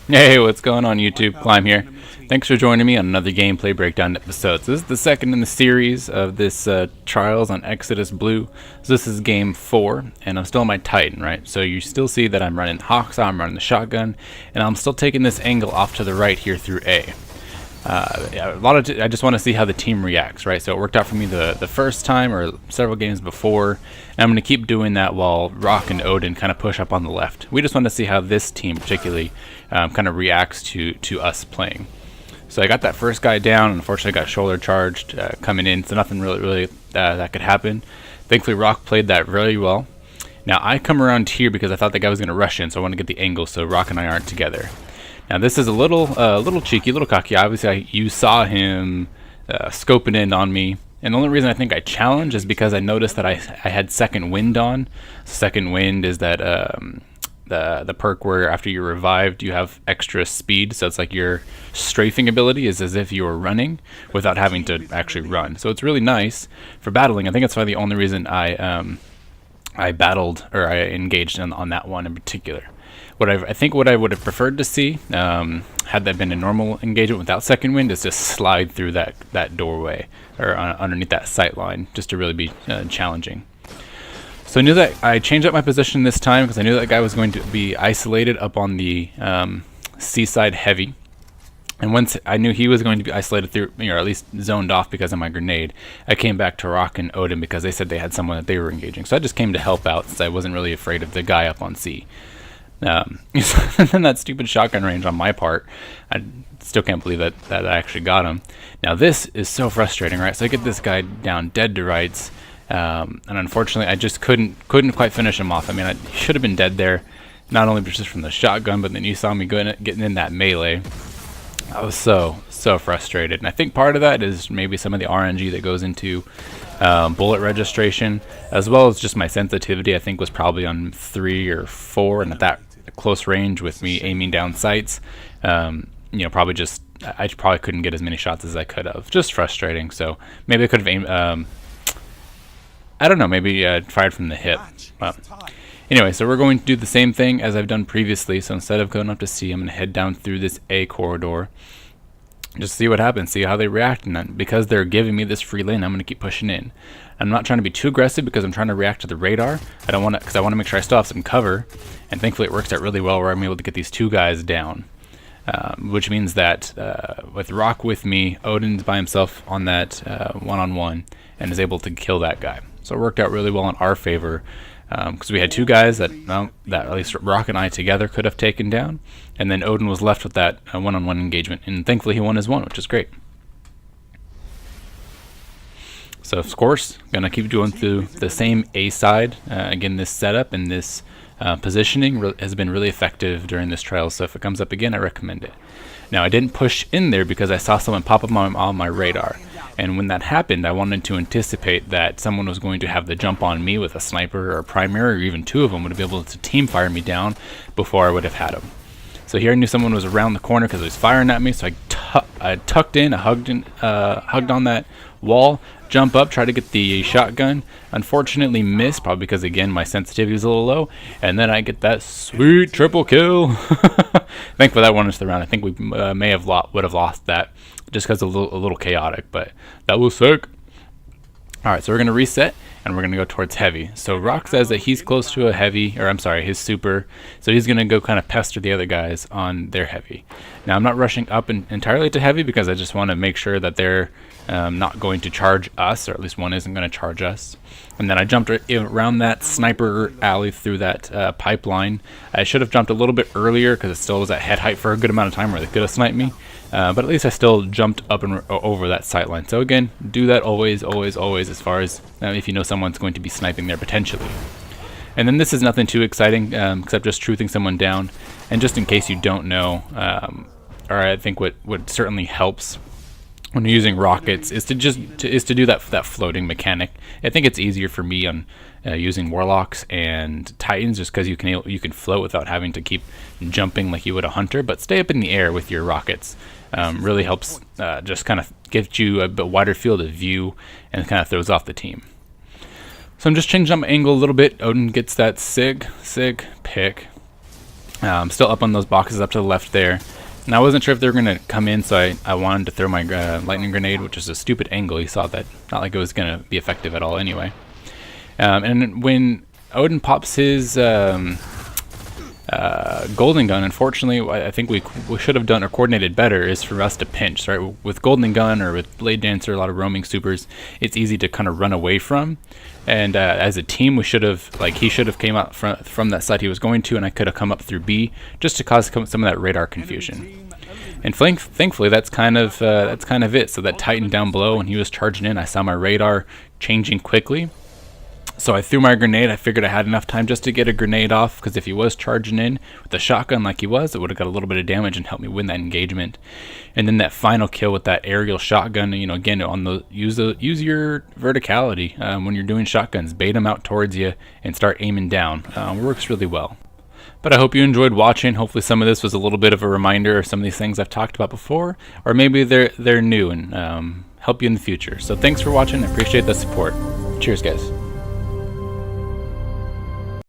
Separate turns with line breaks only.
Hey, what's going on YouTube? Climb here. Thanks for joining me on another gameplay breakdown episode. So this is the second in the series of this Trials on Exodus Blue. So this is game 4, and I'm still on my Titan, right? So you still see that I'm running Hawksaw, I'm running the shotgun, and I'm still taking this angle off to the right here through A. Yeah, I just want to see how the team reacts, right? So it worked out for me the first time or several games before, and I'm going to keep doing that while Rock and Odin kind of push up on the left. We just want to see how this team particularly kind of reacts to us playing. So I got that first guy down, and unfortunately got shoulder charged coming in, so nothing really that could happen. Thankfully Rock played that really well. Now I come around here because I thought the guy was going to rush in, so I want to get the angle so Rock and I aren't together. Now this is a little cheeky, a little cocky. Obviously, you saw him scoping in on me, and the only reason I think I challenged is because I noticed that I had second wind on. Second wind is that the perk where after you're revived you have extra speed, so it's like your strafing ability is as if you were running without having to actually run. So it's really nice for battling. I think that's probably the only reason I battled or I engaged on that one in particular. I think what I would have preferred to see, had that been a normal engagement without second wind, is just slide through that doorway or underneath that sight line, just to really be challenging. So I knew that I changed up my position this time because I knew that guy was going to be isolated up on the seaside heavy. And once I knew he was going to be isolated through, or at least zoned off because of my grenade, I came back to Rock and Odin because they said they had someone that they were engaging. So I just came to help out since I wasn't really afraid of the guy up on C. And then that stupid shotgun range on my part, I still can't believe that I actually got him. Now this is so frustrating, right? So I get this guy down dead to rights, and unfortunately I just couldn't quite finish him off. I mean, he should have been dead there, not only just from the shotgun, but then you saw me getting in that melee. I was so frustrated, and I think part of that is maybe some of the RNG that goes into bullet registration, as well as just my sensitivity. I think was probably on 3 or 4, and at that close range with me aiming down sights, probably just I probably couldn't get as many shots as I could have. Just frustrating. So maybe I could have aimed. I don't know. Maybe fired from the hip. Anyway, so we're going to do the same thing as I've done previously. So instead of going up to C, I'm going to head down through this A corridor. Just see what happens, see how they react, and then because they're giving me this free lane, I'm going to keep pushing in. I'm not trying to be too aggressive because I'm trying to react to the radar. I don't want to, because I want to make sure I still have some cover, and thankfully it works out really well where I'm able to get these 2 guys down. Which means that with Rock with me, Odin's by himself on that one-on-one and is able to kill that guy. So it worked out really well in our favor. Because we had 2 guys that at least Rock and I together could have taken down, and then Odin was left with that one-on-one engagement, and thankfully he won his one, which is great. So of course, gonna keep going through the same A side. Again, this setup and this positioning has been really effective during this trial, so if it comes up again, I recommend it. Now, I didn't push in there because I saw someone pop up on my radar. And when that happened, I wanted to anticipate that someone was going to have the jump on me with a sniper or a primary, or even 2 of them would be able to team fire me down before I would have had him. So here I knew someone was around the corner because he was firing at me, so I tucked in, I hugged on that wall, jump up, try to get the shotgun. Unfortunately missed, probably because again my sensitivity was a little low, and then I get that sweet triple kill. Thankfully that one was the round. I think we would have lost that just because a little chaotic, but that was sick. Alright, so we're going to reset, and we're going to go towards heavy. So Rock says that he's close to a heavy, or I'm sorry, his super, so he's going to go kind of pester the other guys on their heavy. Now I'm not rushing up entirely to heavy because I just want to make sure that they're not going to charge us, or at least one isn't going to charge us. And then I jumped around that sniper alley through that pipeline. I should have jumped a little bit earlier because it still was at head height for a good amount of time where they could have sniped me. But at least I still jumped up and over that sight line. So again, do that always as far as if you know someone's going to be sniping there potentially. And then this is nothing too exciting except just truthing someone down. And just in case you don't know, or I think what certainly helps when you're using rockets is to do that floating mechanic. I think it's easier for me on using warlocks and titans just because you can float without having to keep jumping like you would a hunter, but stay up in the air with your rockets. Really helps just kind of get you a bit wider field of view and kind of throws off the team. So I'm just changing up my angle a little bit. Odin gets that sig pick. Still up on those boxes up to the left there. And I wasn't sure if they were going to come in, so I wanted to throw my lightning grenade, which is a stupid angle. You saw that. Not like it was going to be effective at all anyway. And when Odin pops his golden gun, unfortunately, I think we should have done or coordinated better is for us to pinch, right? With golden gun or with blade dancer, a lot of roaming supers, it's easy to kind of run away from. And as a team, we should have, like, he should have came out from that side he was going to, and I could have come up through B just to cause some of that radar confusion. And thankfully, that's kind of it. So that Titan down below, when he was charging in, I saw my radar changing quickly. So I threw my grenade. I figured I had enough time just to get a grenade off, because if he was charging in with the shotgun like he was, it would have got a little bit of damage and helped me win that engagement. And then that final kill with that aerial shotgun, you know, again, on the use your verticality when you're doing shotguns. Bait them out towards you and start aiming down. Works really well. But I hope you enjoyed watching. Hopefully some of this was a little bit of a reminder of some of these things I've talked about before, or maybe they're new and help you in the future. So thanks for watching. I appreciate the support. Cheers, guys.